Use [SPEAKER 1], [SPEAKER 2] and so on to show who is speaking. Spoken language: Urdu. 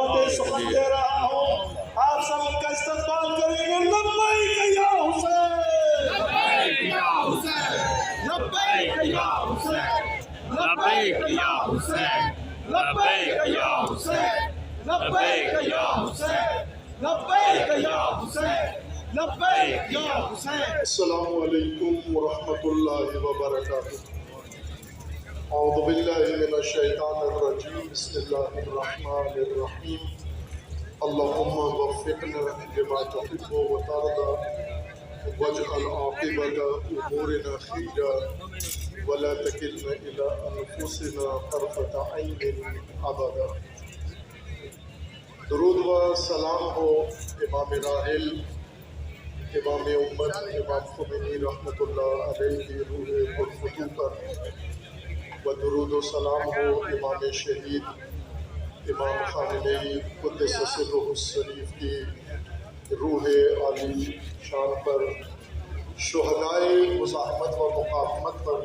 [SPEAKER 1] دعوت سخن دے رہا ہوں، آپ سب ان کا استقبال کریں گے۔ لبیک یا حسین،
[SPEAKER 2] لبیک یا حسین،
[SPEAKER 1] لبیک یا حسین،
[SPEAKER 2] لبیک یا حسین،
[SPEAKER 1] لبیک یا حسین، لبیک یا حسین، لبیک یا حسین، لبیک یا حسین۔ السلام علیکم ورحمۃ اللہ وبرکاتہ۔ اعوذ باللہ من الشیطان الرجیم، بسم اللہ الرحمن الرحیم۔ اللہم وفقنا لما تحب وترضى واجعل عاقبۃ امورنا خیرا ولا تکلنا الی انفسنا طرفۃ عین ابدا۔ درود و سلام ہو امام راحل، امام امت، امام خمینی رحمۃ اللہ علیہ کی روح پرفتوح پر، و درود و سلام ہو امام شہید امام خامنئی قدس سرہ الشریف کی روح عالی شان پر، شہدائے مزاحمت و مقاومت پر،